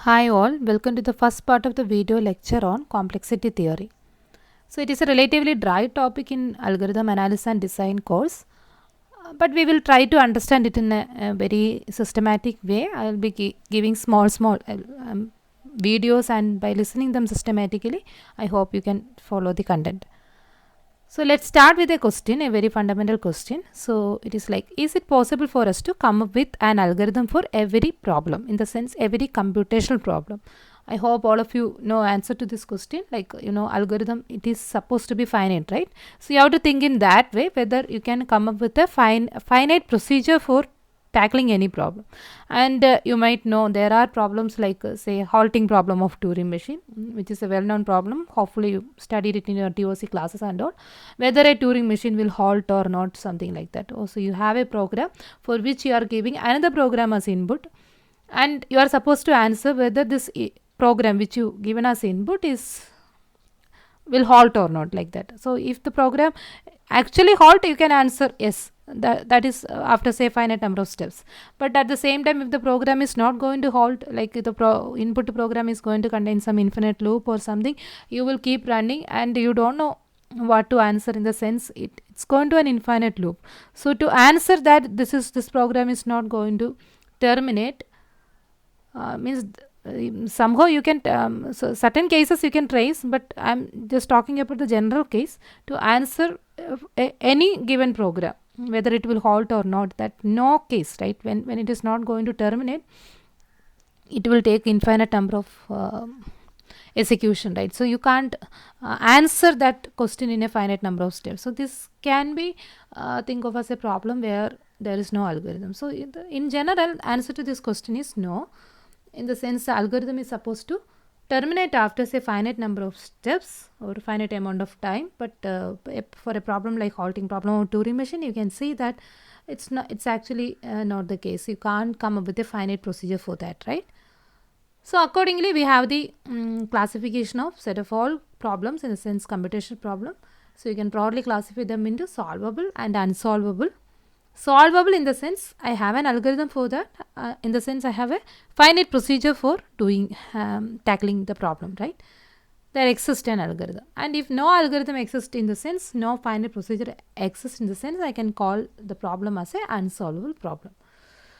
Hi all, welcome to the first part of the video lecture on complexity theory. So it is a relatively dry topic in algorithm analysis and design course, but we will try to understand it in a very systematic way. I will be giving small videos, and by listening them systematically, I hope you can follow the content. So let's start with a question, a very fundamental question. So it is like, is it possible for us to come up with an algorithm for every problem? In the sense, every computational problem. I hope all of you know answer to this question. Like algorithm, it is supposed to be finite, right? So you have to think in that way whether you can come up with a finite procedure for tackling any problem. And you might know there are problems like say halting problem of Turing machine, which is a well known problem. Hopefully you studied it in your TOC classes and all, whether a Turing machine will halt or not, something like that. Also you have a program for which you are giving another program as input, and you are supposed to answer whether this program which you given as input is will halt or not, like that. So if the program actually halt, you can answer yes, that is after say finite number of steps. But at the same time, if the program is not going to halt, like the input program is going to contain some infinite loop or something, you will keep running and you don't know what to answer. In the sense it's going to an infinite loop. So to answer that this program is not going to terminate, means somehow you can so certain cases you can trace, but I'm just talking about the general case. To answer any given program whether it will halt or not, that no case, right? When it is not going to terminate, it will take infinite number of execution, right? So you can't answer that question in a finite number of steps. So this can be think of as a problem where there is no algorithm. So in general, answer to this question is no. In the sense, the algorithm is supposed to terminate after say finite number of steps or finite amount of time. But for a problem like halting problem or Turing machine, you can see that it's actually not the case. You can't come up with a finite procedure for that, right? So accordingly, we have the classification of set of all problems, in a sense computational problem. So you can broadly classify them into solvable and unsolvable. Solvable in the sense I have an algorithm for that, in the sense I have a finite procedure for doing tackling the problem, right? There exists an algorithm. And if no algorithm exists, in the sense no finite procedure exists, in the sense I can call the problem as a unsolvable problem.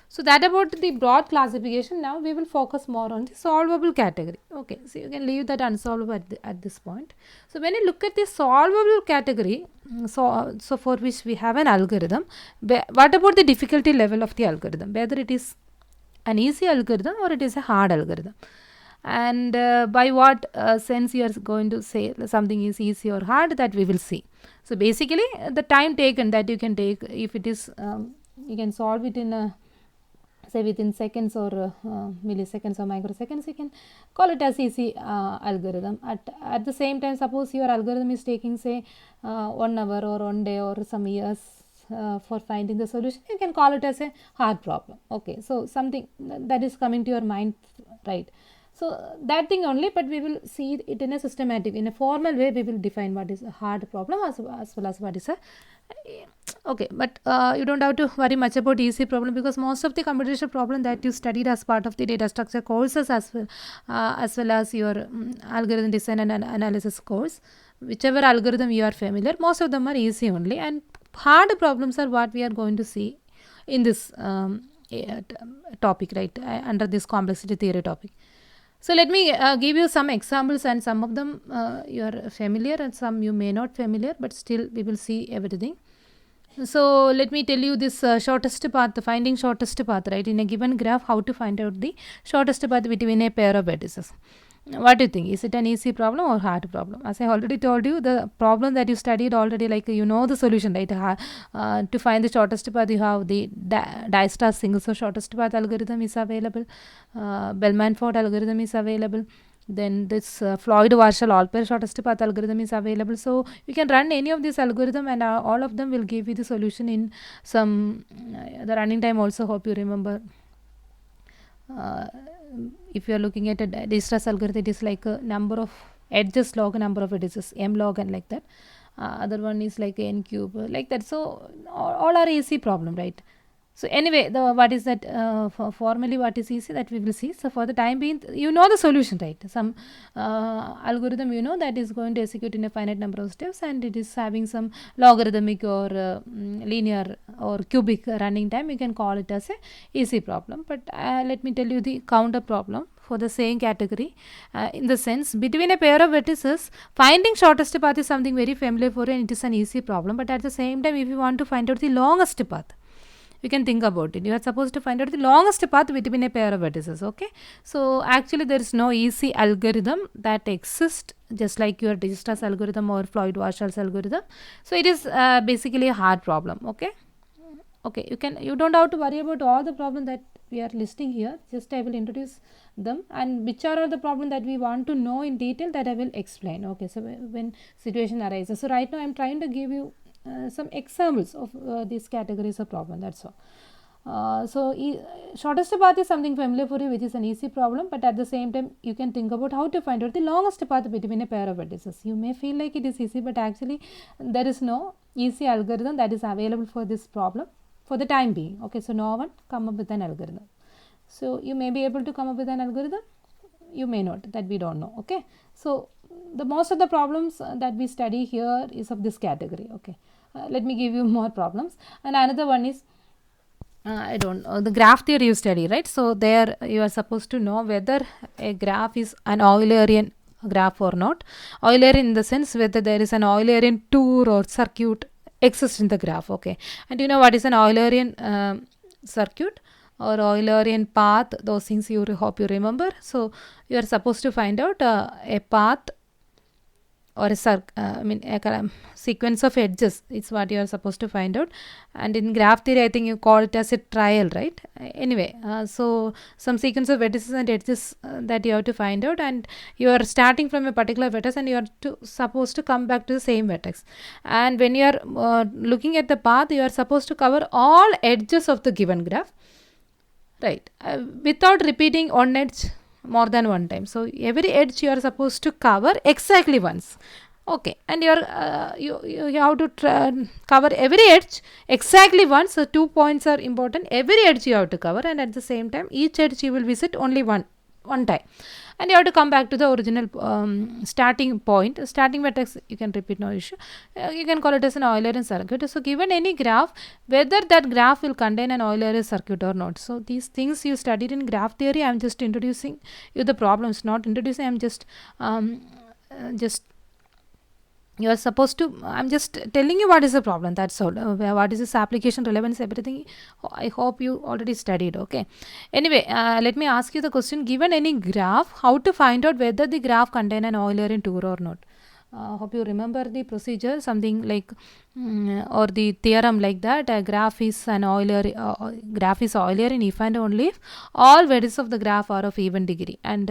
So that about the broad classification. Now we will focus more on the solvable category. Okay, so you can leave that unsolvable at this point. So when you look at the solvable category, so for which we have an algorithm, what about the difficulty level of the algorithm? Whether it is an easy algorithm or it is a hard algorithm. And by what sense you are going to say something is easy or hard, that we will see. So basically the time taken that you can take, if it is you can solve it in a say within seconds or milliseconds or microseconds, you can call it as easy algorithm. At the same time, suppose your algorithm is taking say 1 hour or 1 day or some years for finding the solution, you can call it as a hard problem. Okay, so something that is coming to your mind, right? So that thing only, but we will see it in a systematic, in a formal way. We will define what is a hard problem as well as what is a okay. But you don't have to worry much about easy problem, because most of the computational problem that you studied as part of the data structure courses as well as your algorithm design and analysis course, whichever algorithm you are familiar, most of them are easy only, and hard problems are what we are going to see in this topic, right? Under this complexity theory topic. So let me give you some examples, and some of them you are familiar and some you may not familiar, but still we will see everything. So let me tell you this shortest path, finding shortest path, right? In a given graph, how to find out the shortest path between a pair of vertices. What do you think? Is it an easy problem or hard problem? As I already told you, the problem that you studied already, like you know the solution, right? To find the shortest path, you have the Dijkstra's single source shortest path algorithm is available. Bellman-Ford algorithm is available. Then this Floyd-Warshall all-pair shortest path algorithm is available. So you can run any of these algorithm, and all of them will give you the solution in some the running time also. Hope you remember. If you are looking at a Dijkstra's algorithm, it is like a number of edges log number of edges, m log, and like that. Other one is like n cube, like that. So all are easy problem, right? So anyway, what is that formally what is easy that we will see. So for the time being, you know the solution, right? Some algorithm that is going to execute in a finite number of steps, and it is having some logarithmic or linear or cubic running time. You can call it as a easy problem. But let me tell you the counter problem for the same category, in the sense between a pair of vertices, finding shortest path is something very familiar for you, and it is an easy problem. But at the same time, if you want to find out the longest path, you can think about it. You are supposed to find out the longest path between a pair of vertices. Okay, so actually there is no easy algorithm that exists just like your Dijistra's algorithm or Floyd-Warshall's algorithm. So it is basically a hard problem. Okay, you don't have to worry about all the problems that we are listing here. Just I will introduce them, and which are all the problems that we want to know in detail, that I will explain. Okay, so when situation arises. So right now I am trying to give you some examples of these categories of problem. That's all. Shortest path is something familiar for you, which is an easy problem, but at the same time you can think about how to find out the longest path between a pair of vertices. You may feel like it is easy, but actually there is no easy algorithm that is available for this problem for the time being. Okay, so no one come up with an algorithm. So you may be able to come up with an algorithm, you may not, that we don't know. Okay, so the most of the problems that we study here is of this category. Okay, let me give you more problems. And another one is I don't know, the graph theory you study, right? So there you are supposed to know whether a graph is an Eulerian graph or not. Eulerian in the sense whether there is an Eulerian tour or circuit exists in the graph. Okay, and you know what is an Eulerian circuit or Eulerian path? Those things you hope you remember. So you are supposed to find out a path or a sequence of edges. It's what you are supposed to find out. And in graph theory, I think you call it as a trial, right? Anyway, so some sequence of vertices and edges that you have to find out, and you are starting from a particular vertex and you are supposed to come back to the same vertex. And when you are looking at the path, you are supposed to cover all edges of the given graph, right? Without repeating one edge more than one time. So every edge you are supposed to cover exactly once. Okay, and you have to cover every edge exactly once. So 2 points are important. Every edge you have to cover, and at the same time each edge you will visit only one time, and you have to come back to the original starting point. Starting vertex you can repeat, no issue. You can call it as an Eulerian circuit. So given any graph, whether that graph will contain an Eulerian circuit or not. So these things you studied in graph theory, I am just introducing you the problems, not introducing, I am just you are supposed to, I'm just telling you what is the problem, that's all. What is this application, relevance, everything I hope you already studied. Okay, anyway, let me ask you the question. Given any graph, how to find out whether the graph contain an Eulerian tour or not? Hope you remember the procedure, something like or the theorem like that. A graph is an Eulerian if and only if all vertices of the graph are of even degree. And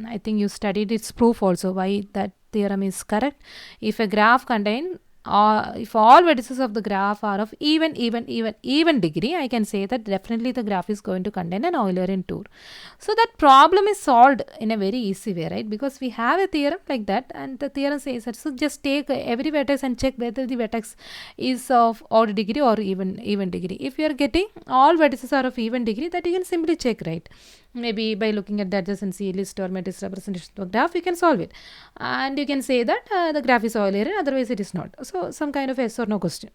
I think you studied its proof also, why that theorem is correct. If a graph contain if all vertices of the graph are of even degree, I can say that definitely the graph is going to contain an Eulerian tour. So that problem is solved in a very easy way, right? Because we have a theorem like that, and the theorem says that. So just take every vertex and check whether the vertex is of odd degree or even degree. If you are getting all vertices are of even degree, that you can simply check, right? Maybe by looking at the adjacency list or matrix representation of the graph, you can solve it, and you can say that the graph is Eulerian, otherwise it is not. So some kind of yes or no question.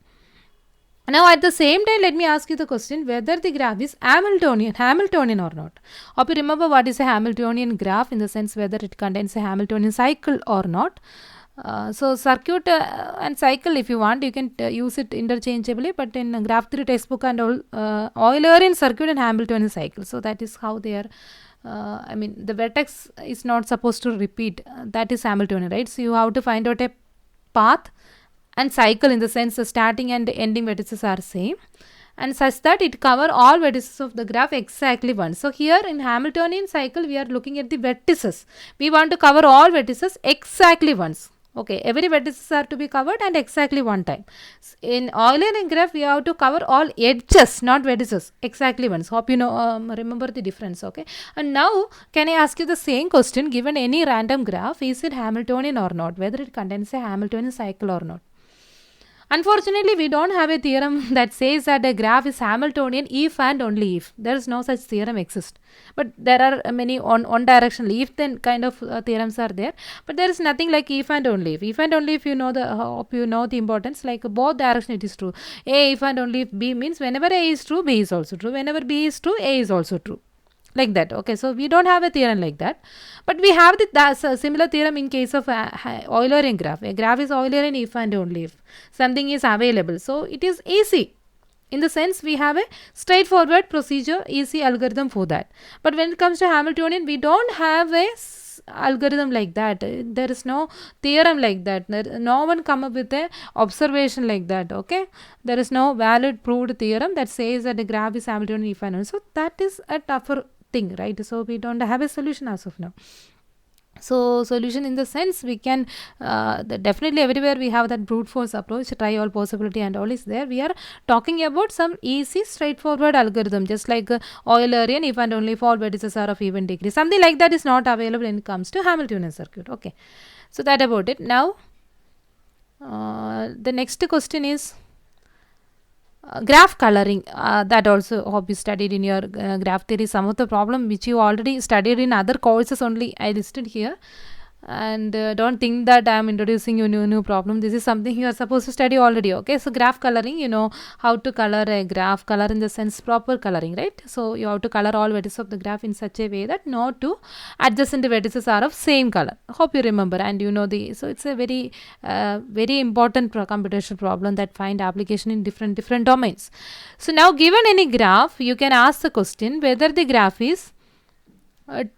Now at the same time, let me ask you the question whether the graph is Hamiltonian or not. Hope you remember what is a Hamiltonian graph, in the sense whether it contains a Hamiltonian cycle or not. So circuit and cycle, if you want, you can use it interchangeably, but in graph theory textbook and all, Eulerian circuit and Hamiltonian cycle. So that is how they are. The vertex is not supposed to repeat. That is Hamiltonian, right? So you have to find out a path and cycle, in the sense the starting and ending vertices are same, and such that it cover all vertices of the graph exactly once. So here in Hamiltonian cycle, we are looking at the vertices. We want to cover all vertices exactly once. Okay, every vertices are to be covered and exactly one time. In Eulerian graph, we have to cover all edges, not vertices, exactly once. Hope you know, remember the difference. Okay, and now can I ask you the same question? Given any random graph, is it Hamiltonian or not? Whether it contains a Hamiltonian cycle or not? Unfortunately, we don't have a theorem that says that a graph is Hamiltonian if and only if. There is no such theorem exist. But there are many on directional if then kind of theorems are there. But there is nothing like if and only if. If and only if you know the importance, like both direction it is true. A if and only if B means whenever A is true, B is also true. Whenever B is true, A is also true. Like that. Okay, so we don't have a theorem like that, but we have the similar theorem in case of Eulerian graph. A graph is Eulerian if and only if something is available. So it is easy. In the sense, we have a straightforward procedure, easy algorithm for that. But when it comes to Hamiltonian, we don't have a algorithm like that. There is no theorem like that. No one come up with a observation like that. Okay, there is no valid proved theorem that says that the graph is Hamiltonian if and only. So that is a tougher thing, right? So we don't have a solution as of now. So solution in the sense, we can definitely everywhere we have that brute force approach, try all possibility and all is there. We are talking about some easy straightforward algorithm, just like Eulerian if and only if all vertices are of even degree. Something like that is not available when it comes to Hamiltonian circuit. Okay, so that about it. Now the next question is graph coloring. That also hope you studied in your graph theory. Some of the problem which you already studied in other courses only I listed here, and don't think that I am introducing you new problem. This is something you are supposed to study already. Okay, so graph coloring, you know how to color a graph, color in the sense proper coloring, right? So you have to color all vertices of the graph in such a way that no two adjacent vertices are of same color. Hope you remember, and you know so it's a very very important computational problem that find application in different domains. So now, given any graph, you can ask the question whether the graph is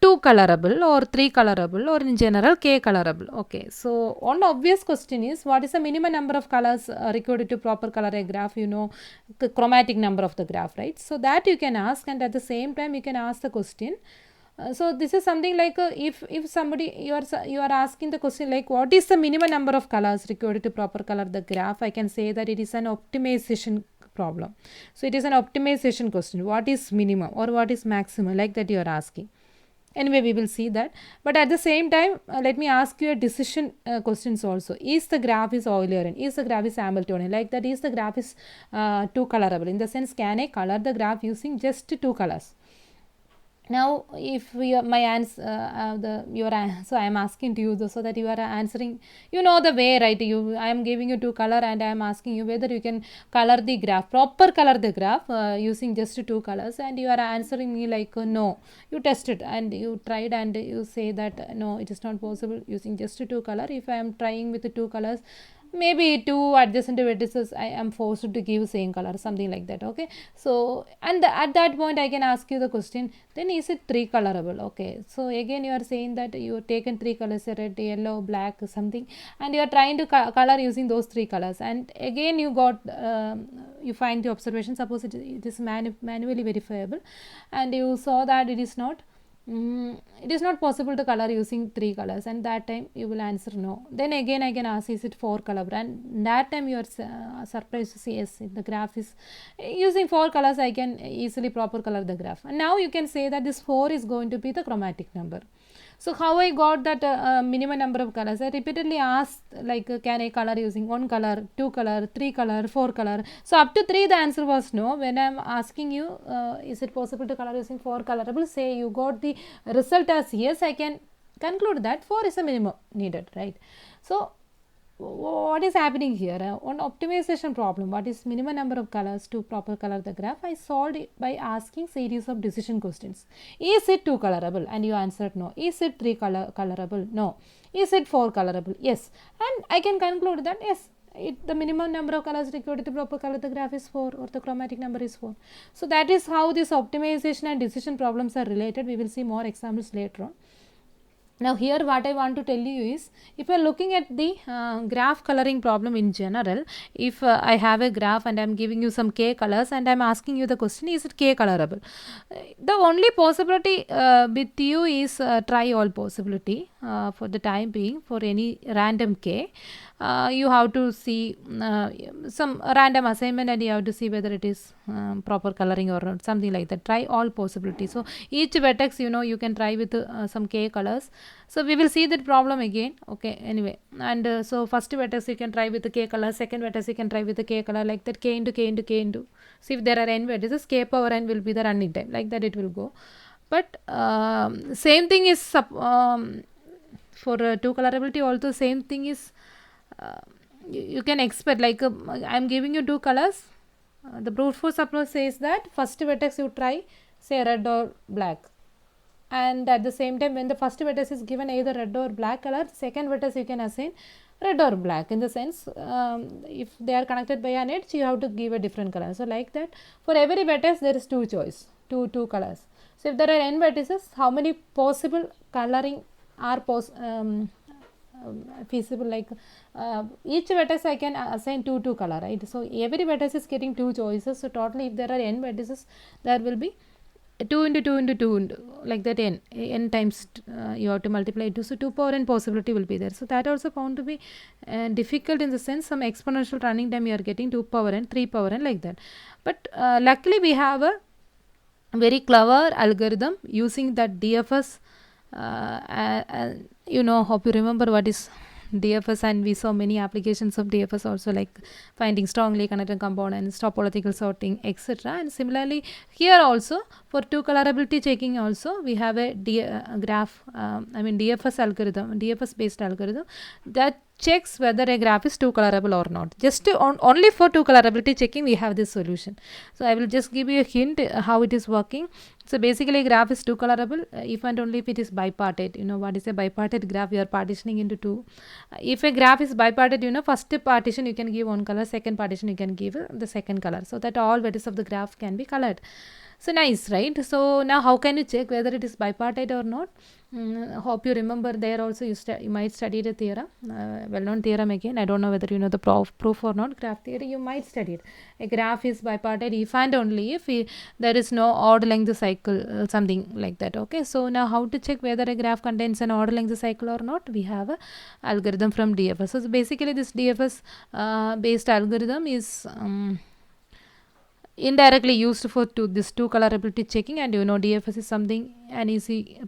2 colorable or 3 colorable or in general k colorable. Okay, so one obvious question is, what is the minimum number of colors required to proper color a graph? You know the chromatic number of the graph, right? So that you can ask, and at the same time you can ask the question. So this is something like if somebody you are asking the question like, what is the minimum number of colors required to proper color the graph? I can say that it is an optimization problem. So it is an optimization question. What is minimum or what is maximum, like that you are asking. Anyway, we will see that. But at the same time, let me ask you a decision questions also. Is the graph is Eulerian? Is the graph is Hamiltonian? Like that, is the graph is 2 colorable? In the sense, can I color the graph using just 2 colors? Now, if my answer, so I am asking to you so that you are answering, you know the way, right? I am giving you 2 color and I am asking you whether you can color the graph, proper color the graph using just 2 colors, and you are answering me like no. You tested and you tried and you say that no, it is not possible using just 2 color. If I am trying with the 2 colors, maybe 2 adjacent vertices I am forced to give same color, something like that. Okay, so and at that point I can ask you the question, then is it 3 colorable? Okay, so again you are saying that you have taken 3 colors, red, yellow, black, something, and you are trying to color using those 3 colors, and again you got you find the observation, suppose it is manually verifiable, and you saw that it is not possible to color using 3 colors, and that time you will answer no. Then again I can ask, is it 4 color? And that time you are surprised to see yes, the graph is using 4 colors, I can easily proper color the graph. And now you can say that this 4 is going to be the chromatic number. So how I got that minimum number of colors? I repeatedly asked like can I color using 1 color, 2 color, 3 color, 4 color. So up to 3 the answer was no. When I am asking you is it possible to color using 4 colorable, say you got the result as yes, I can conclude that 4 is a minimum needed, right? So what is happening here? On optimization problem, what is minimum number of colors to proper color the graph? I solved it by asking series of decision questions. Is it 2 colorable? And you answered no. Is it 3 colorable? No. Is it 4 colorable? Yes. And I can conclude that yes, the minimum number of colors required to proper color the graph is 4, or the chromatic number is 4. So that is how this optimization and decision problems are related. We will see more examples later on. Now here what I want to tell you is, if you are looking at the graph coloring problem in general, if I have a graph and I am giving you some k colors and I am asking you the question, is it k colorable? The only possibility with you is try all possibility. for the time being for any random k. You have to see some random assignment and you have to see whether it is proper coloring or not, something like that. Try all possibilities. So each vertex, you can try with some k colors. So we will see that problem again. Okay, anyway, and so first vertex you can try with the k color, second vertex you can try with the k color, like that, k into k into k into. See, if there are n vertices, k power n will be the running time, like that it will go. But same thing is for two colorability also, same thing is you can expect, like I am giving you two colors. The brute force approach says that first vertex you try say red or black, and at the same time when the first vertex is given either red or black color, second vertex you can assign red or black, in the sense if they are connected by an edge you have to give a different color. So like that, for every vertex there is two choice, two colors. So if there are n vertices, how many possible coloring are feasible? Like each vertex I can assign two color, right? So every vertex is getting two choices. So totally if there are n vertices, there will be 2 into 2 into 2 into, like that, n times you have to multiply it. So 2 power n possibility will be there. So that also found to be difficult, in the sense some exponential running time you are getting 2 power n, 3 power n, like that. But luckily we have a very clever algorithm using that DFS. Hope you remember what is DFS, and we saw many applications of DFS also, like finding strongly connected components, topological sorting, etc. And similarly here also for two colorability checking also we have a DFS algorithm, DFS based algorithm that checks whether a graph is two colorable or not. Just only for two colorability checking we have this solution. So I will just give you a hint how it is working. So basically graph is two colorable if and only if it is bipartite. What is a bipartite graph? We are partitioning into two. If a graph is bipartite, first partition you can give one color, second partition you can give the second color, so that all vertices of the graph can be colored. So nice, right? So now how can you check whether it is bipartite or not? Hope you remember there also you might study the theorem, well-known theorem again. I don't know whether you know the proof or not. Graph theory you might study it. A graph is bipartite if and only if there is no odd length cycle, something like that. Okay, so now how to check whether a graph contains an odd length cycle or not? We have a algorithm from DFS. So basically this DFS based algorithm is indirectly used for this two colorability checking, and DFS is something an easy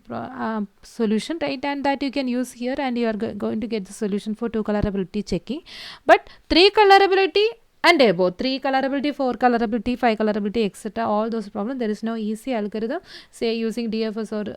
solution, right? And that you can use here, and you are going to get the solution for two colorability checking. But three colorability and above, 3 colorability, 4 colorability, 5 colorability, etc., all those problems, there is no easy algorithm say using DFS or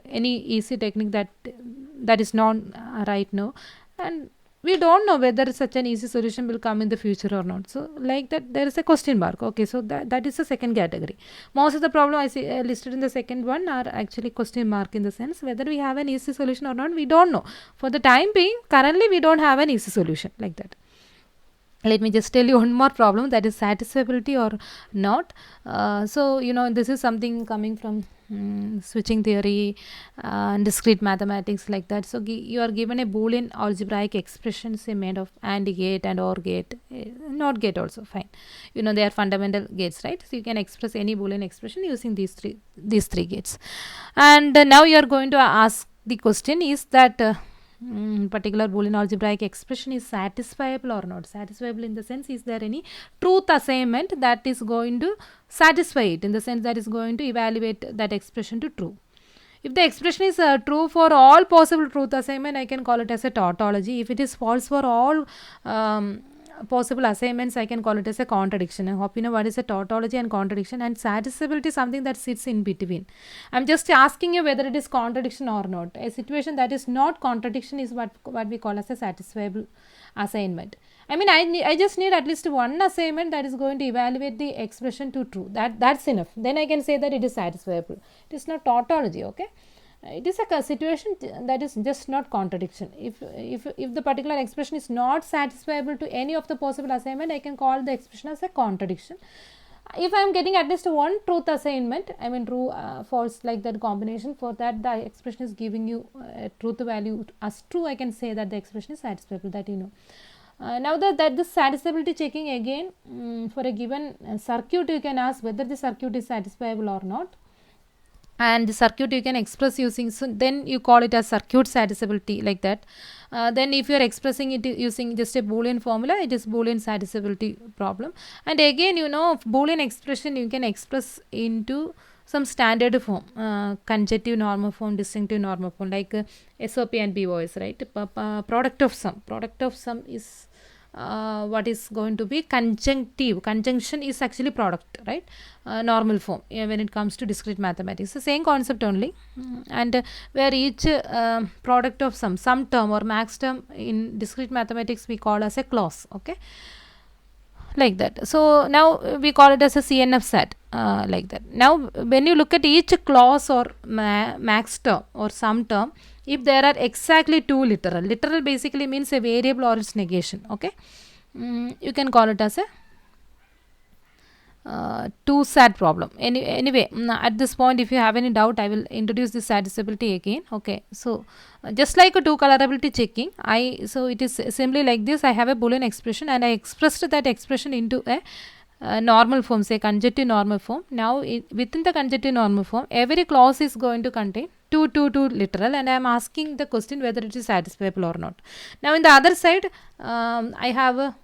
any easy technique that is known right now, and we don't know whether such an easy solution will come in the future or not. So like that, there is a question mark. Okay, so that is the second category. Most of the problem I see listed in the second one are actually question mark, in the sense whether we have an easy solution or not, we don't know. For the time being, currently we don't have an easy solution, like that. Let me just tell you one more problem, that is satisfiability or not. So this is something coming from switching theory and discrete mathematics, like that. So you are given a Boolean algebraic expression, say made of AND gate and OR gate, NOT gate also fine. They are fundamental gates, right? So you can express any Boolean expression using these three gates. And now you are going to ask the question, is that particular Boolean algebraic expression is satisfiable or not? Satisfiable in the sense, is there any truth assignment that is going to satisfy it, in the sense that is going to evaluate that expression to true. If the expression is true for all possible truth assignment, I can call it as a tautology. If it is false for all possible assignments, I can call it as a contradiction. I hope you know what is a tautology and contradiction, and satisfiability is something that sits in between. I'm just asking you whether it is contradiction or not. A situation that is not contradiction is what we call as a satisfiable assignment. I mean, I just need at least one assignment that is going to evaluate the expression to true. That's enough. Then I can say that it is satisfiable. It is not tautology, okay? It is a situation that is just not contradiction. If the particular expression is not satisfiable to any of the possible assignment, I can call the expression as a contradiction. If I am getting at least one truth assignment, I mean true, false, like that combination, for that the expression is giving you a truth value as true, I can say that the expression is satisfiable, that you know. Now that this satisfiability checking again, for a given circuit, you can ask whether the circuit is satisfiable or not. and the circuit you can express using, so then you call it as circuit satisfiability, like that. Then if you are expressing it using just a boolean formula, it is boolean satisfiability problem. And again, boolean expression you can express into some standard form, conjunctive normal form, distinctive normal form, like SOP and BOS, right? Product of sum is what is going to be conjunctive. Conjunction is actually product, right? Normal form, when it comes to discrete mathematics, the same concept only. And where each product of some term or max term in discrete mathematics we call as a clause, okay, like that. So now we call it as a CNF set, like that. Now when you look at each clause or max term or some term, if there are exactly two literal basically means a variable or its negation, okay, you can call it as a two SAT problem. Anyway, at this point, if you have any doubt, I will introduce this satisfiability again. Okay, so just like a two colorability checking, so it is simply like this. I have a Boolean expression and I expressed that expression into a normal form, say conjunctive normal form. Now within the conjunctive normal form, every clause is going to contain two literal, and I am asking the question whether it is satisfiable or not. Now in the other side, I have a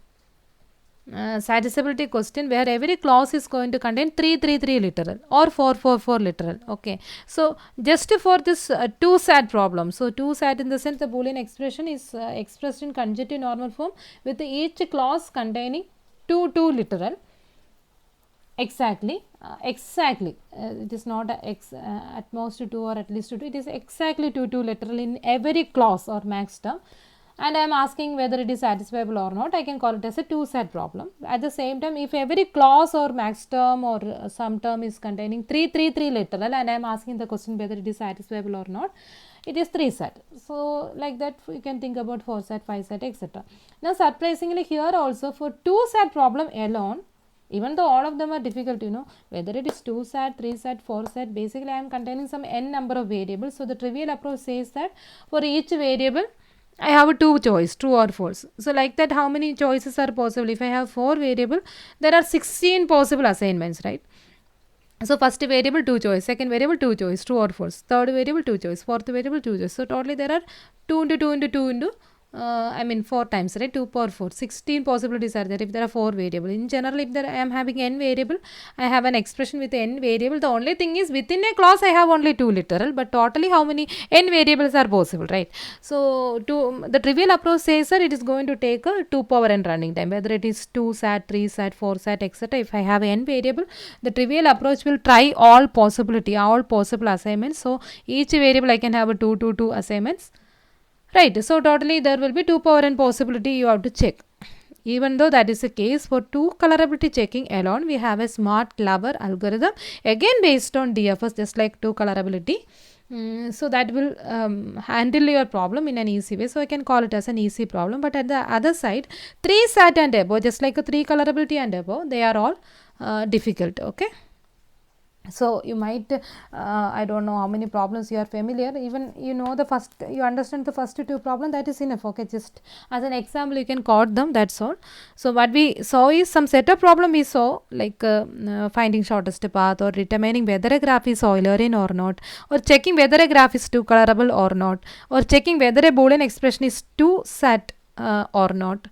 satisfiability question where every clause is going to contain 3 literal or 4 literal. Okay, so just for this two SAT problem, so two SAT in the sense the Boolean expression is expressed in conjunctive normal form with each clause containing two literal. Exactly, it is not at most 2 or at least 2, it is exactly 2 literal in every clause or max term, and I am asking whether it is satisfiable or not. I can call it as a two SAT problem. At the same time, if every clause or max term or some term is containing 3 literal, and I am asking the question whether it is satisfiable or not, it is 3 SAT. So like that you can think about 4 SAT, 5 SAT, etc. Now surprisingly here also for 2 SAT problem alone, even though all of them are difficult, whether it is 2 SAT, 3 SAT, 4 SAT, basically I am containing some n number of variables. So the trivial approach says that for each variable I have a two choice, true or false. So like that, how many choices are possible? If I have 4 variable, there are 16 possible assignments, right? So first variable 2 choice, second variable 2 choice, true or false, third variable 2 choice, fourth variable 2 choice. So totally there are 2 into 2 into 2 into 4 times, right? 2 power 4, 16 possibilities are there if there are 4 variable. In general, if I am having n variable, I have an expression with n variable. The only thing is within a clause I have only 2 literal, but totally how many n variables are possible, right? So the trivial approach says that it is going to take a 2 power n running time, whether it is 2 SAT, 3 SAT, 4 SAT, etc. If I have n variable, the trivial approach will try all possible assignments. So each variable I can have a 2 assignments. Right, so totally there will be 2 power n possibility you have to check. Even though that is the case, for two colorability checking alone, we have a smart, clever algorithm, again based on DFS, just like two colorability. So that will handle your problem in an easy way. So I can call it as an easy problem. But at the other side, 3 SAT and above, just like a 3 colorability and above, they are all difficult. Okay. So you might I don't know how many problems you are familiar, even you understand the first two problem, that is enough. Okay, just as an example you can quote them, that's all. So what we saw is some set of problem we saw, like finding shortest path, or determining whether a graph is Eulerian or not, or checking whether a graph is two colorable or not, or checking whether a Boolean expression is two SAT or not.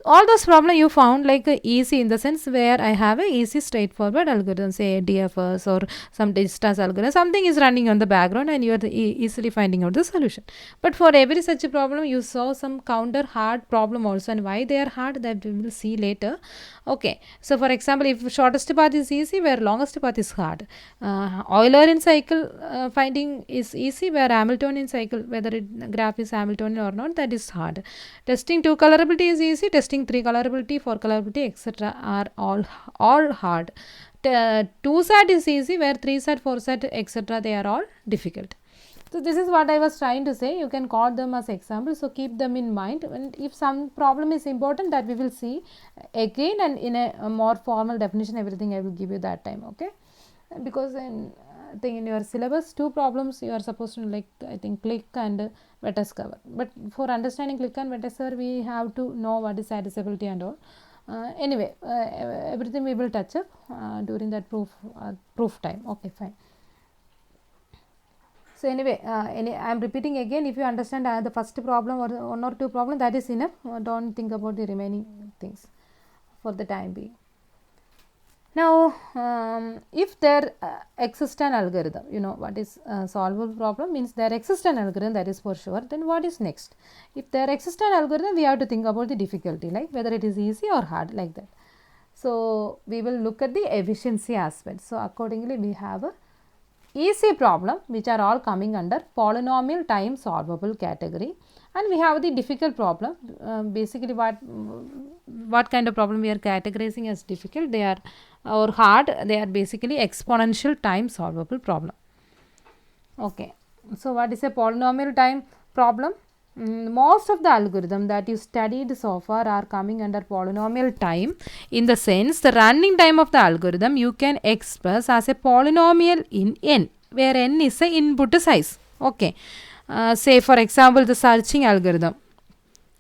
All those problems you found like easy, in the sense where I have a easy straightforward algorithm, say DFS or some distance algorithm, something is running on the background and you are easily finding out the solution. But for every such a problem you saw some counter hard problem also, and why they are hard, that we will see later. Okay, so for example, if shortest path is easy, where longest path is hard. Eulerian cycle finding is easy, where Hamiltonian cycle, whether graph is Hamiltonian or not, that is hard. Testing two colorability is easy, testing 3 colorability, 4 colorability, etc. are all hard. 2 SAT is easy, where 3 SAT, 4 SAT, etc. they are all difficult. So this is what I was trying to say. You can call them as examples, so keep them in mind. And if some problem is important, that we will see again, and in a more formal definition, everything I will give you that time. Okay, because in your syllabus, 2 problems you are supposed to, like, I think, click and Vetters cover. But for understanding click and Vetters cover, we have to know what is satisfiability and all. Anyway, everything we will touch up during that proof time. Okay, fine. So anyway, I am repeating again. If you understand the first problem or one or two problem, that is enough. Don't think about the remaining things for the time being. Now, if there exists an algorithm, you know what is solvable problem means there exists an algorithm, that is for sure. Then what is next? If there exists an algorithm, we have to think about the difficulty, like whether it is easy or hard, like that. So we will look at the efficiency aspect. So accordingly, we have a easy problem which are all coming under polynomial time solvable category, and we have the difficult problem. Basically what kind of problem we are categorizing as difficult, they are or hard, they are basically exponential time solvable problem. Okay, so what is a polynomial time problem? Most of the algorithm that you studied so far are coming under polynomial time, in the sense the running time of the algorithm you can express as a polynomial in n, where n is a input size. Okay, say for example the searching algorithm,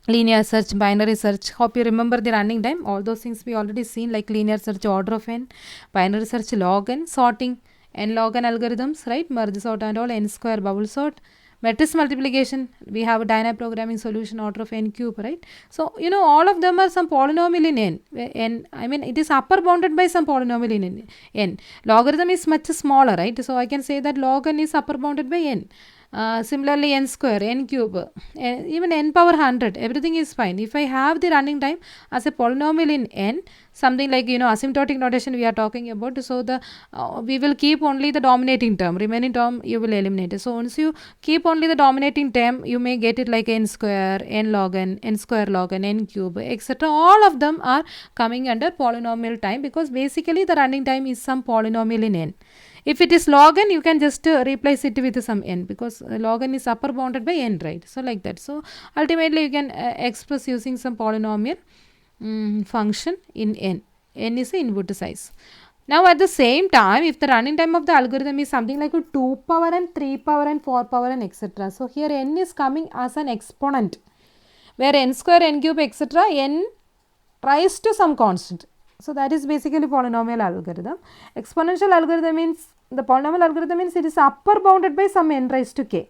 linear search, binary search. Hope you remember the running time. All those things we already seen, like linear search order of n, binary search log n, sorting n log n algorithms, right? Merge sort and all, n square bubble sort. Matrix multiplication, we have a dynamic programming solution order of n cube, right? So you know all of them are some polynomial in n. I mean it is upper bounded by some polynomial in n. Logarithm is much smaller, right? So I can say that log n is upper bounded by n. Similarly n square, n cube, even n power 100, everything is fine. If I have the running time as a polynomial in n, something like, you know, asymptotic notation we are talking about, so the we will keep only the dominating term, remaining term you will eliminate it. So once you keep only the dominating term, you may get it like n square, n log n square log n cube, etc. All of them are coming under polynomial time, because basically the running time is some polynomial in n. If it is log n, you can just replace it with some n, because log n is upper bounded by n, right? So like that. So ultimately you can express using some polynomial function in n. N is the input size. Now at the same time, if the running time of the algorithm is something like a 2 power n, 3 power n, 4 power n, etc. So here n is coming as an exponent, where n square, n cube, etc. n rise to some constant. So that is basically polynomial algorithm. Exponential algorithm means, the polynomial algorithm means it is upper bounded by some n raised to k,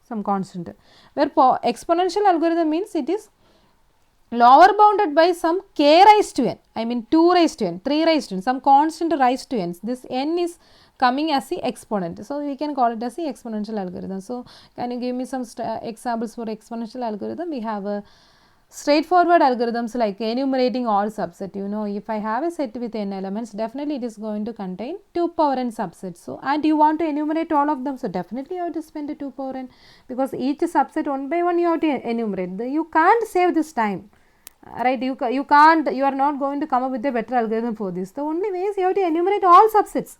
some constant. Where exponential algorithm means it is lower bounded by some k raised to n. I mean 2 raised to n, 3 raised to n, some constant raised to n. This n is coming as the exponent. So we can call it as the exponential algorithm. So can you give me some examples for exponential algorithm? We have a straightforward algorithms like enumerating all subset. You know, if I have a set with n elements, definitely it is going to contain 2 power n subsets. So and you want to enumerate all of them, so definitely you have to spend a 2 power n, because each subset one by one you have to enumerate. You can't save this time, right? You can't, you are not going to come up with a better algorithm for this. The only way is you have to enumerate all subsets.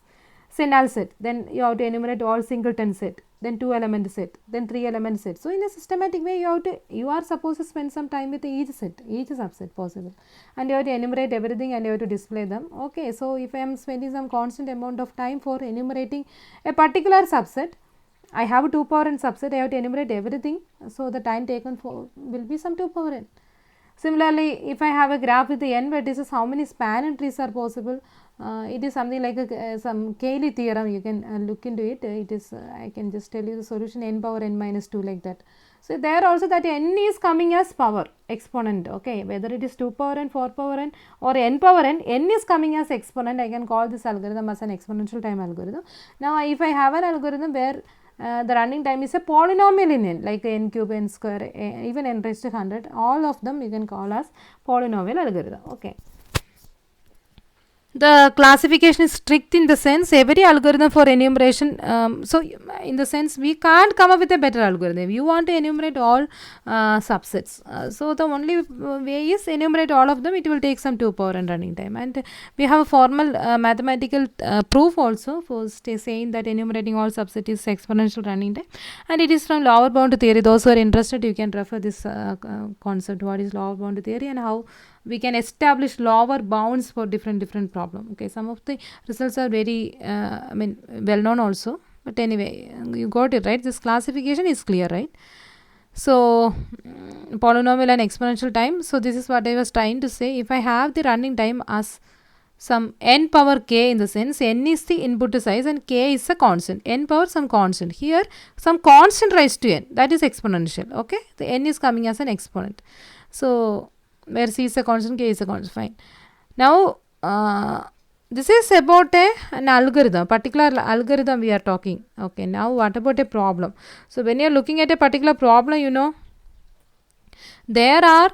Say null set, then you have to enumerate all singleton set, then 2 element set, then 3 element set. So in a systematic way, you are supposed to spend some time with each set, each subset possible, and you have to enumerate everything and you have to display them. Okay, so if I am spending some constant amount of time for enumerating a particular subset, I have a 2 power n subset, I have to enumerate everything, so the time taken for will be some 2 power n. Similarly, if I have a graph with the n vertices, how many span trees are possible? It is something like some Cayley theorem. You can look into it. It is I can just tell you the solution, n power n minus 2, like that. So there also that n is coming as power exponent. Okay, whether it is 2 power n, 4 power n or n power n, n is coming as exponent. I can call this algorithm as an exponential time algorithm. Now if I have an algorithm where the running time is a polynomial in n, like n cube, n square, even n raised to 100, all of them you can call as polynomial algorithm. Okay. The classification is strict in the sense every algorithm for enumeration, so in the sense we can't come up with a better algorithm. You want to enumerate all subsets, so the only way is enumerate all of them. It will take some 2 power n running time, and we have a formal mathematical proof also for saying that enumerating all subsets is exponential running time, and it is from lower bound theory. Those who are interested, you can refer this concept, what is lower bound theory and how we can establish lower bounds for different problem. Okay, some of the results are very well known also, but anyway, you got it right. This classification is clear, right? So polynomial and exponential time. So this is what I was trying to say. If I have the running time as some n power k, in the sense n is the input size and k is a constant, n power some constant. Here some constant raised to n, that is exponential. Okay, the n is coming as an exponent. So where c is a constant, k is a constant, fine. Now this is about an algorithm, particular algorithm we are talking. Okay, now what about a problem? So when you are looking at a particular problem, you know, there are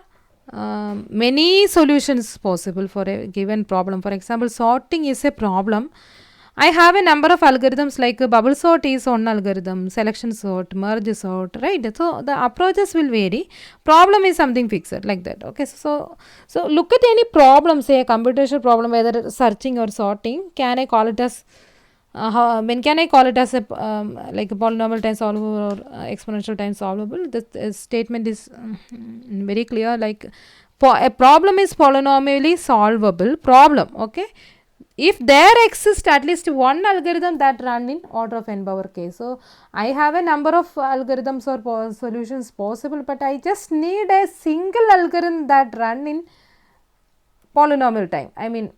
many solutions possible for a given problem. For example, sorting is a problem. I have a number of algorithms, like bubble sort is one algorithm, selection sort, merge sort, right? So the approaches will vary. Problem is something fixed, like that. Okay, so look at any problem, say a computational problem, whether searching or sorting. Can I call it as when can I call it as a like a polynomial time solvable or exponential time solvable? The statement is very clear. Like a problem is polynomially solvable problem. Okay, if there exists at least one algorithm that run in order of n power k. So I have a number of algorithms or solutions possible, but I just need a single algorithm that run in polynomial time. I mean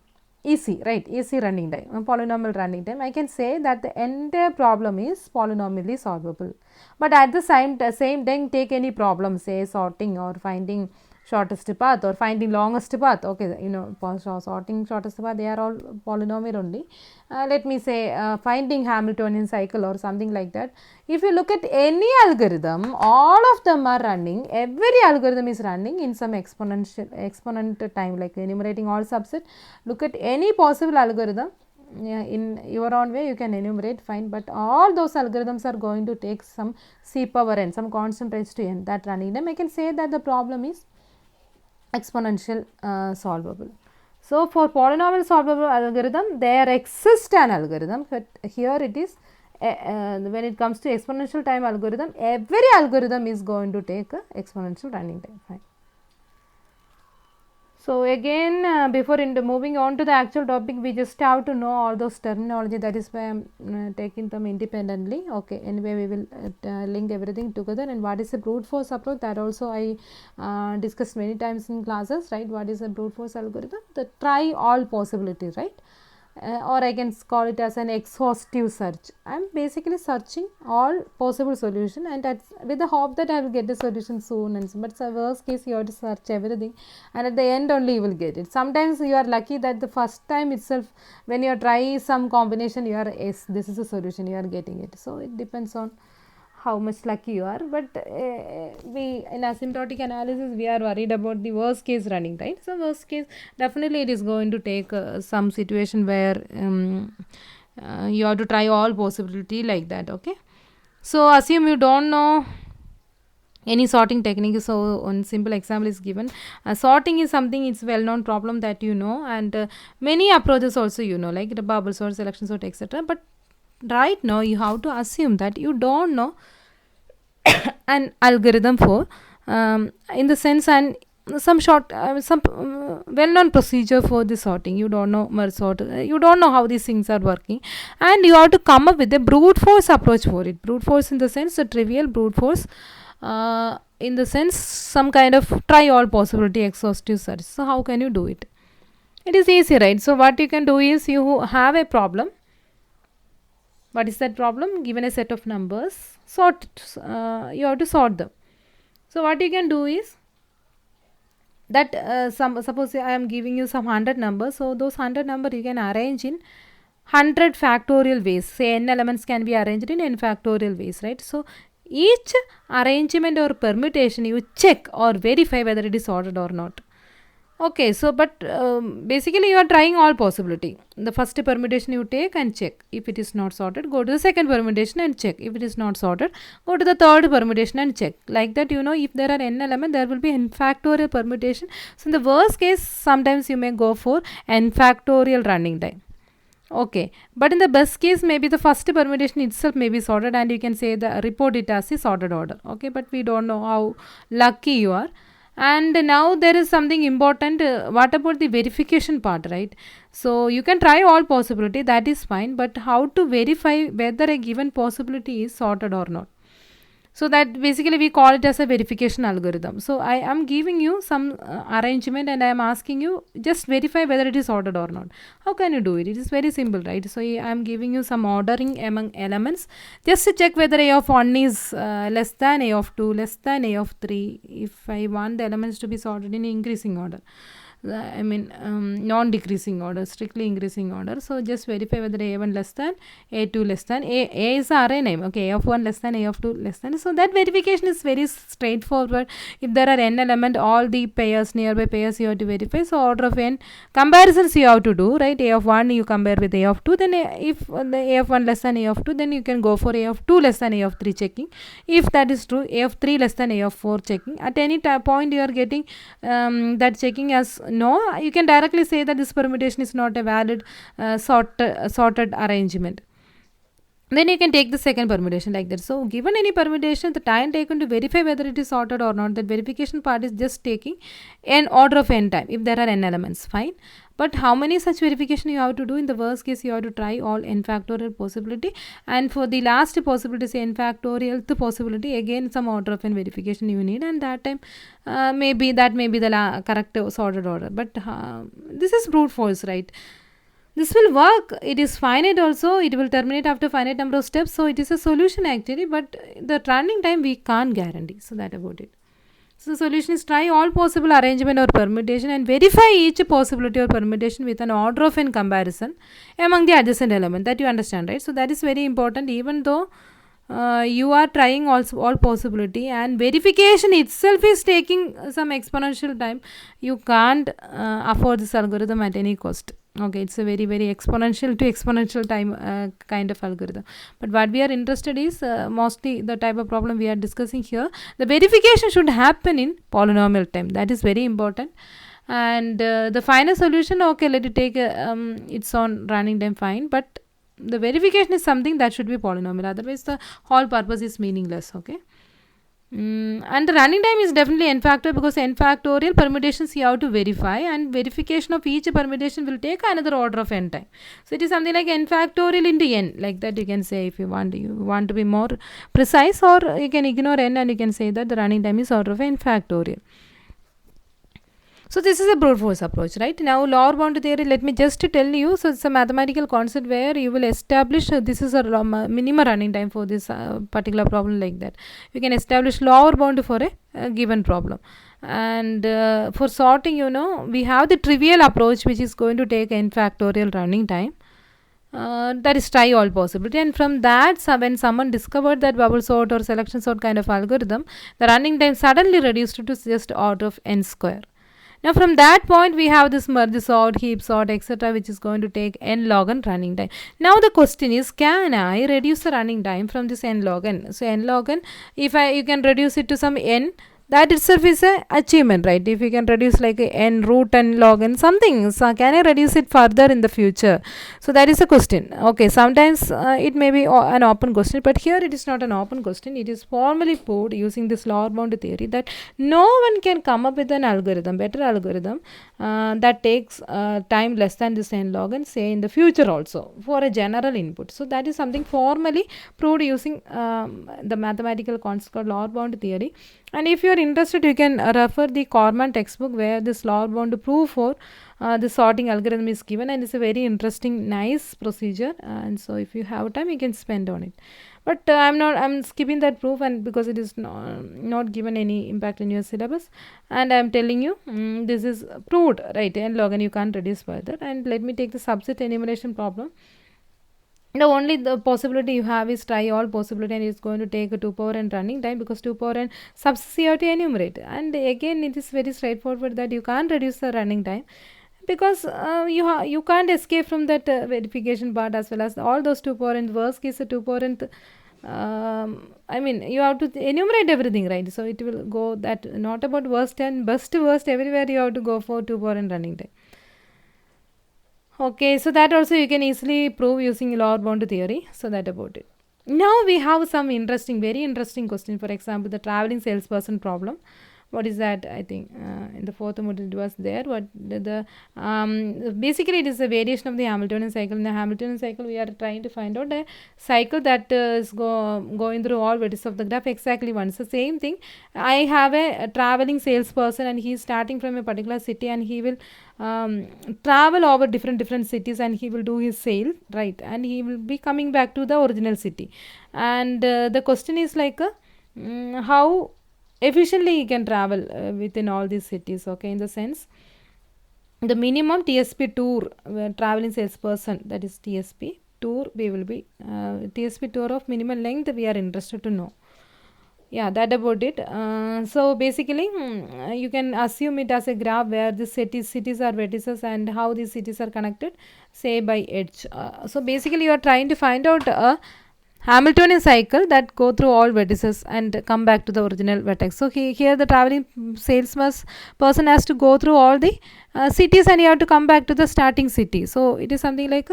easy, right? Easy running time, polynomial running time. I can say that the entire problem is polynomially solvable. But at the same time, take any problem, say sorting or finding shortest path or finding longest path. Okay, you know, sorting shortest path, they are all polynomial only. Let me say finding Hamiltonian cycle or something like that. If you look at any algorithm, all of them are running, every algorithm is running in some exponent time, like enumerating all subset. Look at any possible algorithm. In your own way you can enumerate, fine, but all those algorithms are going to take some c power n, some constant raised to n, that running them. I can say that the problem is exponential solvable. So for polynomial solvable algorithm, there exists an algorithm, but here it is when it comes to exponential time algorithm, every algorithm is going to take exponential running time, fine. So again, before moving on to the actual topic, we just have to know all those terminology. That is why I am taking them independently. Okay, anyway, we will link everything together. And what is a brute force approach? That also I discussed many times in classes, right? What is a brute force algorithm? The try all possibilities, right? Or I can call it as an exhaustive search. I am basically searching all possible solution, and with the hope that I will get the solution soon. And so, but the worst case, you have to search everything, and at the end only you will get it. Sometimes you are lucky that the first time itself, when you try some combination, you are, yes, this is a solution, you are getting it. So it depends on how much lucky you are. But we in asymptotic analysis, we are worried about the worst case running, right? So worst case, definitely it is going to take some situation where you have to try all possibility, like that. Okay, so assume you don't know any sorting technique. So one simple example is given. Sorting is something, it's well known problem that you know, and many approaches also you know, like the bubble sort, selection sort, etc. But right now you have to assume that you don't know an algorithm for in the sense, and some well-known procedure for the sorting. You don't know merge sort, you don't know how these things are working, and you have to come up with a brute force approach for it. Brute force in the sense, a trivial brute force, in the sense some kind of try all possibility exhaustive search. So how can you do it? It is easy, right? So what you can do is, you have a problem. What is that problem? Given a set of numbers, you have to sort them. So what you can do is that suppose I am giving you some 100 numbers. So those 100 numbers you can arrange in 100 factorial ways. Say n elements can be arranged in n factorial ways, right? So each arrangement or permutation you check or verify whether it is sorted or not. Okay, so but basically you are trying all possibility. The first permutation you take and check. If it is not sorted, go to the second permutation and check. If it is not sorted, go to the third permutation and check. Like that, you know, if there are n elements, there will be n factorial permutation. So in the worst case, sometimes you may go for n factorial running time. Okay, but in the best case, maybe the first permutation itself may be sorted, and you can say report it as the sorted order. Okay, but we don't know how lucky you are. And now there is something important. What about the verification part, right? So you can try all possibility, that is fine, but how to verify whether a given possibility is sorted or not? So that basically we call it as a verification algorithm. So I am giving you some arrangement and I am asking you just verify whether it is ordered or not. How can you do it? It is very simple, right? So I am giving you some ordering among elements just to check whether a of 1 is less than a of 2, less than a of 3, if I want the elements to be sorted in increasing order. Non-decreasing order, strictly increasing order. So just verify whether A1 less than, A2 less than, A is the array name, okay, A of 1 less than, A of 2 less than. So that verification is very straightforward. If there are n element, all the pairs, nearby pairs you have to verify. So order of n comparisons you have to do, right? A of 1 you compare with A of 2, then if the A of 1 less than A of 2, then you can go for A of 2 less than A of 3 checking. If that is true, A of 3 less than A of 4 checking. At any point you are getting that checking as no, you can directly say that this permutation is not a valid sorted arrangement. Then you can take the second permutation like that. So given any permutation, the time taken to verify whether it is sorted or not, that verification part is just taking n order of n time if there are n elements, fine. But how many such verification you have to do? In the worst case, you have to try all n factorial possibility, and for the last possibility, say n factorial the possibility, again some order of n verification you need, and that time maybe the correct sorted order. But this is brute force, right? This will work. It is finite also. It will terminate after finite number of steps. So it is a solution actually, but the running time we can't guarantee. So that about it. So the solution is try all possible arrangement or permutation and verify each possibility or permutation with an order of n comparison among the adjacent element. That you understand, right? So that is very important. Even though you are trying also all possibility and verification itself is taking some exponential time, you can't afford this algorithm at any cost. Okay, it's a very exponential to exponential time kind of algorithm. But what we are interested is mostly the type of problem we are discussing here. The verification should happen in polynomial time. That is very important. And the final solution, okay, let it take its own running time, fine. But the verification is something that should be polynomial. Otherwise, the whole purpose is meaningless. Okay. And the running time is definitely n factor, because n factorial permutations you have to verify, and verification of each permutation will take another order of n time. So it is something like n factorial into n, like that you can say if you want to be more precise, or you can ignore n and you can say that the running time is order of n factorial. So this is a brute force approach, right? Now lower bound theory, let me just tell you. So it's a mathematical concept where you will establish this is a minimum running time for this particular problem, like that. You can establish lower bound for a given problem. And for sorting, we have the trivial approach which is going to take n factorial running time. That is try all possibility, and from that when someone discovered that bubble sort or selection sort kind of algorithm, the running time suddenly reduced to just order of n square. Now from that point we have this merge sort, heap sort, etc., which is going to take n log n running time. Now the question is, can I reduce the running time from this n log n? So n log n, if you can reduce it to some n, that itself is a achievement, right? If you can reduce like n root n log n something, so can I reduce it further in the future? So that is a question. Okay, sometimes it may be an open question, but here it is not an open question. It is formally proved using this lower bound theory that no one can come up with an algorithm, better algorithm that takes time less than this n log n, say in the future also, for a general input. So that is something formally proved using the mathematical concept called lower bound theory. And if you are interested, you can refer the Corman textbook where this lower bound proof for the sorting algorithm is given, and it's a very interesting, nice procedure. And so if you have time, you can spend on it. But I'm skipping that proof, and because it is not given any impact in your syllabus, and I'm telling you this is proved, right? n log n you can't reduce further. And let me take the subset enumeration problem. Now only the possibility you have is try all possibility, and it's going to take a 2 power n running time, because 2 power n subsets you have to enumerate. And again it is very straightforward that you can't reduce the running time, because you can't escape from that verification part, as well as all those 2 power n. Worst case 2 power n, you have to enumerate everything, right? So it will go that, not about worst and best to worst, everywhere you have to go for 2 power n running time. Okay, so that also you can easily prove using lower bound theory. So that about it. Now we have some very interesting question. For example, the traveling salesperson problem. what is that, I think in the fourth module it was there. What basically it is a variation of the Hamiltonian cycle. In the Hamiltonian cycle we are trying to find out a cycle that is going through all vertices of the graph exactly once. The same thing, I have a traveling salesperson and he is starting from a particular city and he will travel over different cities and he will do his sale, right, and he will be coming back to the original city. And the question is like how efficiently he can travel within all these cities, okay, in the sense the minimum TSP tour traveling salesperson, that is TSP tour, we will be TSP tour of minimum length we are interested to know. Yeah, that about it. So basically you can assume it as a graph where the cities are vertices and how these cities are connected, say by edge. So basically you are trying to find out a Hamiltonian cycle that go through all vertices and come back to the original vertex. So here the traveling person has to go through all the cities and you have to come back to the starting city. So it is something like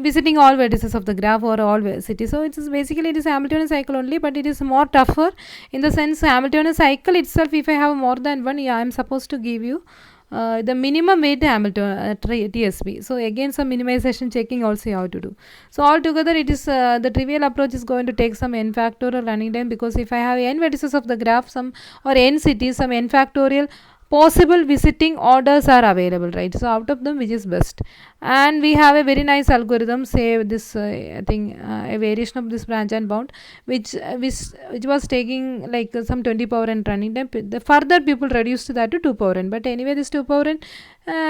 visiting all vertices of the graph or all cities. So it is basically it is Hamiltonian cycle only, but it is more tougher in the sense Hamiltonian cycle itself, if I have more than one, yeah, I am supposed to give you the minimum weight Hamilton TSP. So again some minimization checking also you have to do. So altogether it is the trivial approach is going to take some n factorial running time, because if I have n vertices of the graph, some or n cities, some n factorial possible visiting orders are available, right? So out of them which is best, and we have a very nice algorithm, say this I think a variation of this branch and bound which was taking like some 20 power n running time. The further people reduced that to 2 power n, but anyway this 2 power n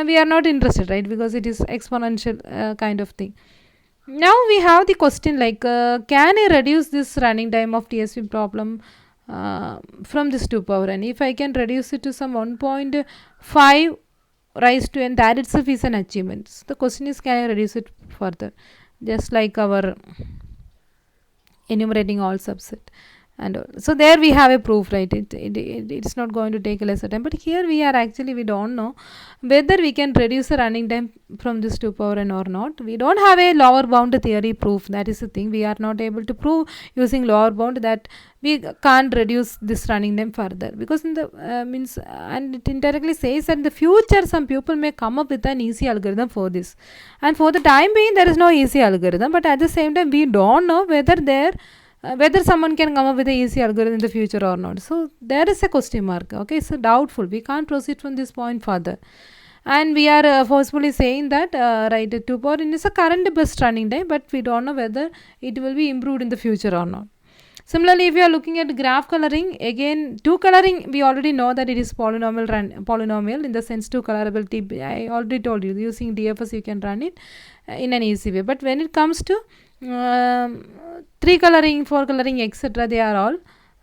we are not interested, right, because it is exponential kind of thing. Now we have the question like can I reduce this running time of TSP problem from this 2 power n? If I can reduce it to some 1.5 raised to n, that itself is an achievement. The question is, can I reduce it further, just like our enumerating all subset and all. So there we have a proof, right? It's not going to take a lesser time, but here we are actually we don't know whether we can reduce the running time from this 2 power n or not. We don't have a lower bound theory proof. That is the thing, we are not able to prove using lower bound that we can't reduce this running time further, because in the means, and it indirectly says that in the future some people may come up with an easy algorithm for this, and for the time being there is no easy algorithm, but at the same time we don't know whether someone can come up with an easy algorithm in the future or not. So there is a question mark, okay, so doubtful, we can't proceed from this point further, and we are forcefully saying that right, 2 power n is a current best running time, but we don't know whether it will be improved in the future or not. Similarly, if you are looking at graph coloring, again 2 coloring we already know that it is polynomial in the sense 2 colorability. I already told you using DFS you can run it in an easy way, but when it comes to 3 coloring, 4 coloring, etc., they are all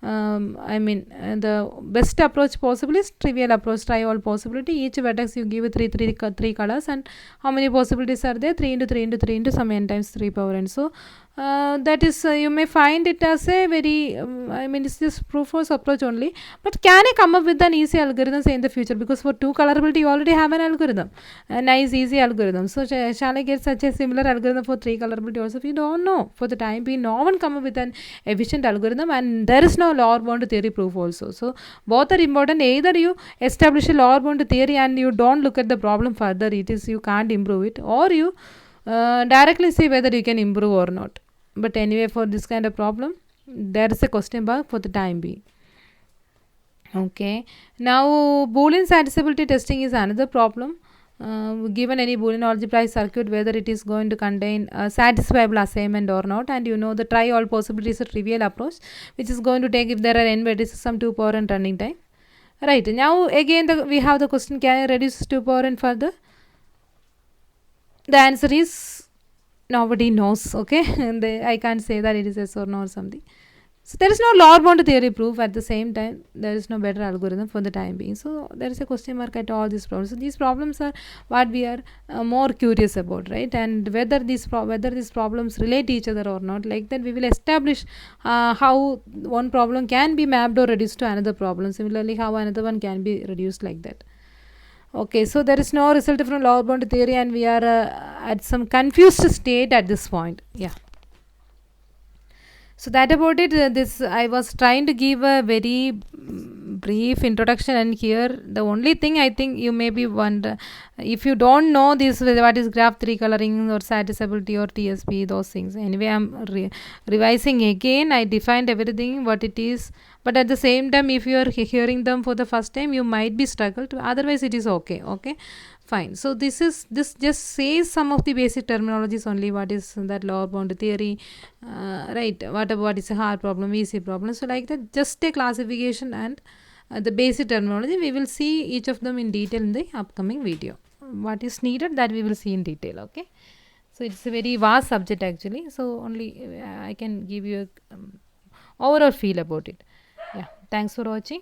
I mean the best approach possible is trivial approach, try all possibility. Each vertex you give three colors, and how many possibilities are there? 3 into 3 into 3 into some n times 3 power n. So that is you may find it as a very I mean it's just proof force approach only, but can I come up with an easy algorithm say in the future? Because for 2 colorability you already have an algorithm, a nice easy algorithm. So shall I get such a similar algorithm for 3 colorability also? We don't know. For the time being no one come up with an efficient algorithm, and there is no lower bound theory proof also. So both are important. Either you establish a lower bound theory and you don't look at the problem further, it is you can't improve it, or you directly see whether you can improve or not. But anyway, for this kind of problem there is a question mark for the time being. Okay, now Boolean satisfiability testing is another problem. Given any Boolean algebraic circuit, whether it is going to contain a satisfiable assignment or not, and you know the try all possibilities is a trivial approach which is going to take, if there are n vertices, some 2 power n running time, right? Now again we have the question, can I reduce 2 power n further? The answer is nobody knows, okay, and I can't say that it is yes or no or something. So there is no lower bound theory proof. At the same time there is no better algorithm for the time being, so there is a question mark at all these problems. So these problems are what we are more curious about, right? And whether these problems relate to each other or not, like that we will establish how one problem can be mapped or reduced to another problem, similarly how another one can be reduced, like that. Okay, so there is no result from lower bound theory, and we are at some confused state at this point. Yeah. So that about it. This I was trying to give a very brief introduction, and here the only thing I think you may be wonder, if you don't know this, what is graph 3 coloring or satisfiability or TSP, those things. Anyway, I'm revising again. I defined everything what it is, but at the same time, if you are hearing them for the first time, you might be struggled. Otherwise, it is okay. Okay, fine. So this just says some of the basic terminologies only. What is that lower bound theory, right? What is a hard problem, easy problem? So like that, just a classification and the basic terminology. We will see each of them in detail in the upcoming video. What is needed, that we will see in detail. Okay. So it's a very vast subject actually. So only I can give you a overall feel about it. Yeah. Thanks for watching.